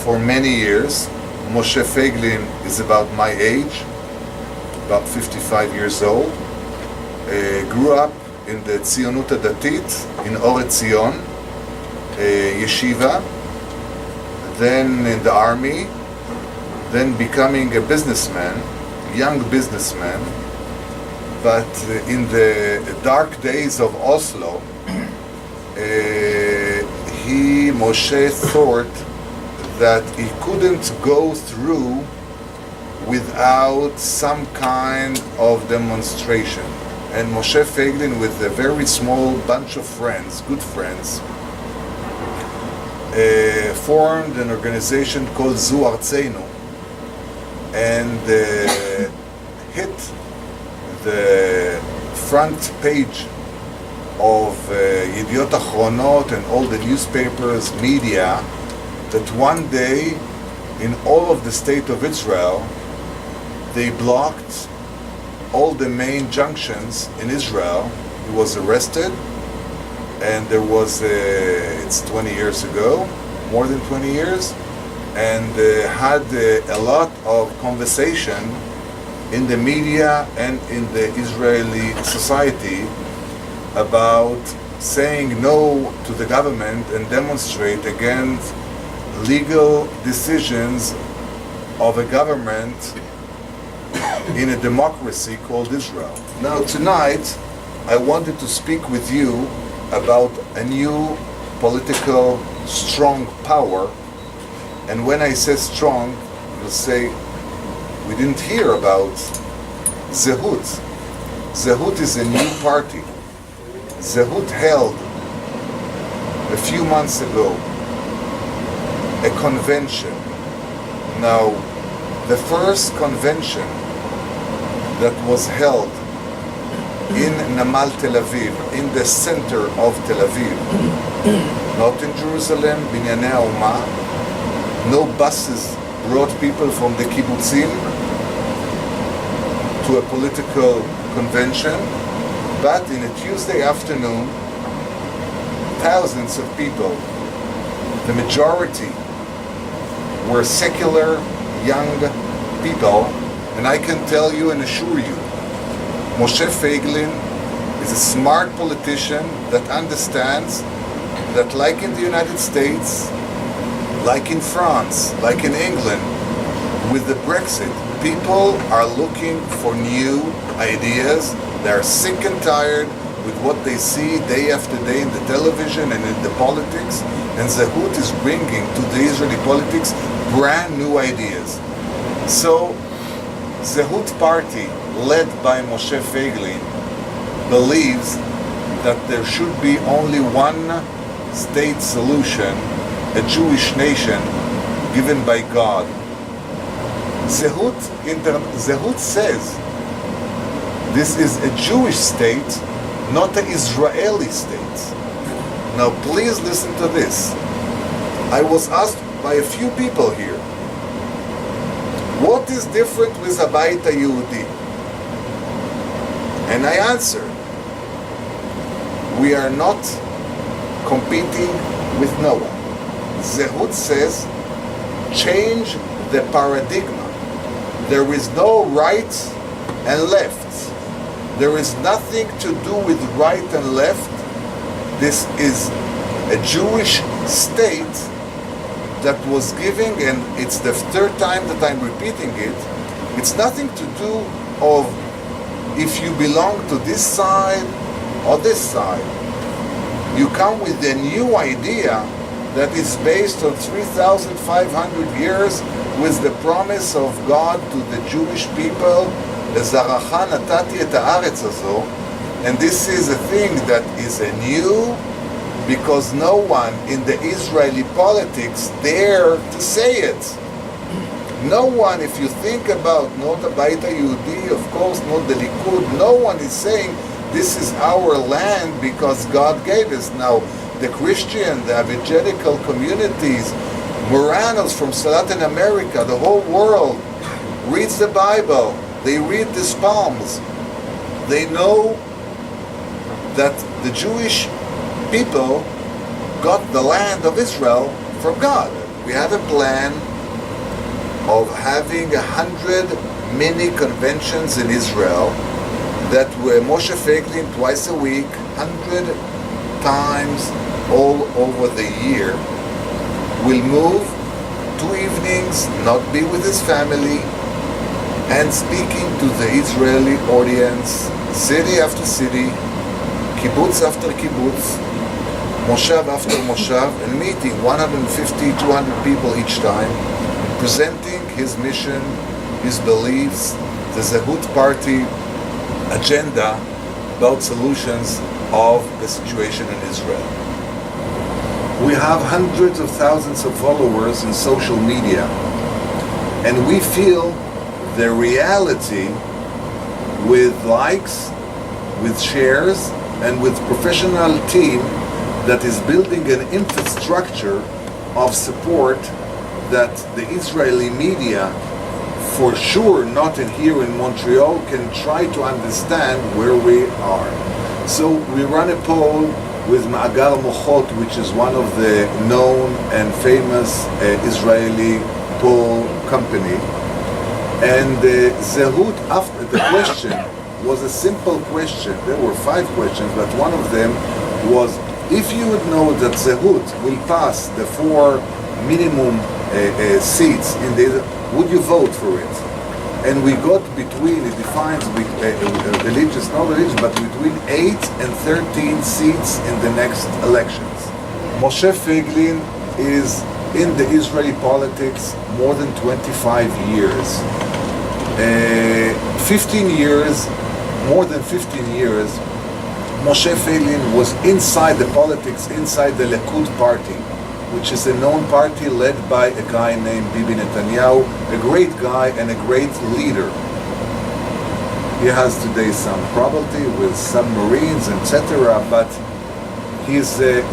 for many years. Moshe Feiglin is about my age, about 55 years old. Grew up in the Tzionut Hadatit in Or Etzion, yeshiva, then in the army, then becoming a businessman, young businessman. But in the dark days of Oslo, Moshe thought that he couldn't go through without some kind of demonstration. And Moshe Feiglin, with a very small bunch of friends, good friends, formed an organization called Zehut International, and hit the front page of Yediot Achronot and all the newspapers, media, that one day in all of the state of Israel they blocked all the main junctions in Israel. He was arrested, and there was it's 20 years ago, more than 20 years, and had a lot of conversation in the media and in the Israeli society about saying no to the government and demonstrate against legal decisions of a government in a democracy called Israel. Now tonight I wanted to speak with you about a new political strong power, and when I say strong, you'll say we didn't hear about Zehut. Zehut is a new party. Zehut held a few months ago a convention. Now, the first convention that was held in Namal Tel Aviv, in the center of Tel Aviv, not in Jerusalem, Binyanei Ha'oma. No buses brought people from the kibbutzim to a political convention, but in a Tuesday afternoon, thousands of people, the majority were secular young people, and I can tell you and assure you, Moshe Feiglin is a smart politician that understands that, like in the United States, like in France, like in England, with the Brexit, people are looking for new ideas. They're sick and tired with what they see day after day in the television and in the politics, and Zehut is bringing to the Israeli politics brand new ideas. So Zehut Party, led by Moshe Feiglin, believes that there should be only one state solution, a Jewish nation given by God. Zehut says this is a Jewish state, not an Israeli state. Now please listen to this. I was asked by a few people here, what is different with Habayit HaYehudi? And I answered, we are not competing with no one. Zehut says, change the paradigm. There is no right and left. There is nothing to do with right and left. This is a Jewish state that was giving, and it's the third time that I'm repeating it, it's nothing to do of if you belong to this side or this side. You come with a new idea that is based on 3,500 years with the promise of God to the Jewish people, לזרעך נתתי את הארץ הזו, and this is a thing that is a new, because no one in the Israeli politics dare to say it. No one, if you think about not Habayit HaYehudi, of course not the Likud, no one is saying this is our land because God gave us. Now, the Christian, the evangelical communities, Moranos from Latin America, the whole world reads the Bible, they read the Psalms, they know that the Jewish people got the land of Israel from God. we have a plan of having 100 mini conventions in Israel that were Moshe Feiglin twice a week, 100 times all over the year, will move 2 evenings, not be with his family, and speaking to the Israeli audience, city after city, kibbutz after kibbutz, moshav after moshav, and meeting 150, 200 people each time, presenting his mission, his beliefs, the Zehut Party agenda about solutions of the situation in Israel. We have hundreds of thousands of followers in social media, and we feel the reality with likes, with shares, and with professional team that is building an infrastructure of support that the Israeli media, for sure not in here in Montreal, can try to understand where we are. So we run a poll with Ma'agar Mochot, which is one of the known and famous Israeli poll company. And Zehut, after the question was a simple question. There were 5 questions, but one of them was, if you would know that Zehut will pass the 4 minimum seats in the, would you vote for it? And we got between, it defines religious, not religious, but between 8 and 13 seats in the next elections. Moshe Feiglin is in the Israeli politics more than 25 years. 15 years, more than 15 years, Moshe Feiglin was inside the politics, inside the Likud Party, which is a known party led by a guy named Bibi Netanyahu, a great guy and a great leader. He has today some property with submarines, etc., but he's the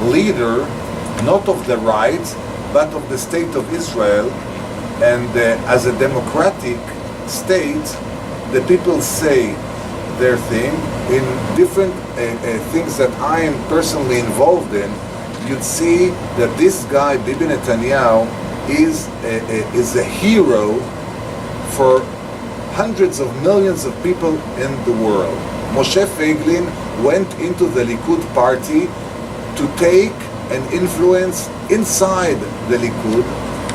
leader, not of the right, but of the state of Israel. And as a democratic state, the people say their thing. In different things that I am personally involved in, you'd see that this guy, Bibi Netanyahu, is a hero for hundreds of millions of people in the world. Moshe Feiglin went into the Likud Party to take an influence inside the Likud,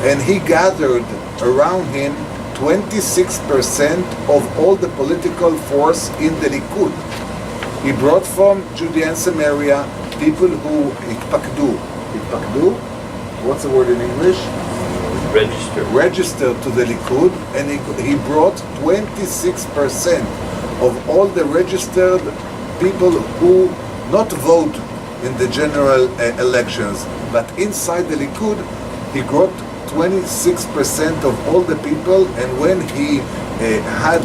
and he gathered around him 26% of all the political force in the Likud. He brought from Judea and Samaria people who itpakdu, what's the word in English? Registered to the Likud, and he brought 26% of all the registered people who not vote in the general elections, but inside the Likud, he got 26% of all the people, and when he had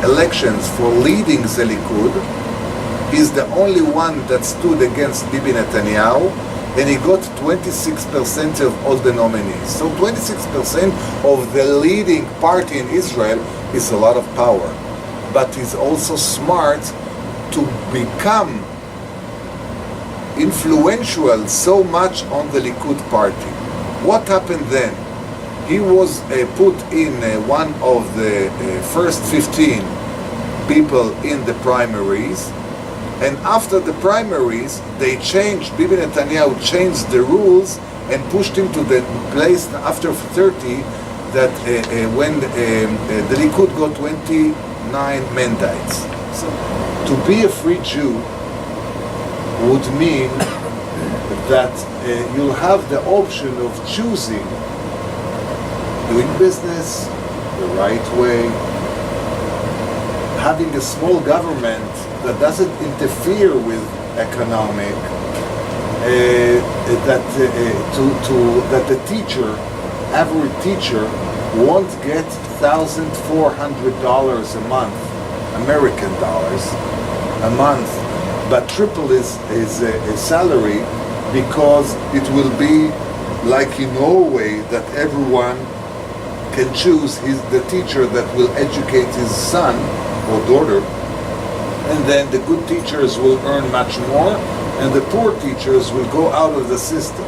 elections for leading the Likud, he's the only one that stood against Bibi Netanyahu, and he got 26% of all the nominees. So 26% of the leading party in Israel is a lot of power. But he's also smart to become influential so much on the Likud party. What happened then? He was put in one of the first 15 people in the primaries, and after the primaries, they changed, Bibi Netanyahu changed the rules and pushed him to the place after 30 that when the Likud got 29 mandates. So to be a free Jew would mean that you'll have the option of choosing doing business the right way, having a small government that doesn't interfere with economic, that the teacher, average teacher, won't get $1,400 a month, American dollars, a month, but triple his salary, because it will be like in Norway that everyone can choose the teacher that will educate his son or daughter, and then the good teachers will earn much more, and the poor teachers will go out of the system.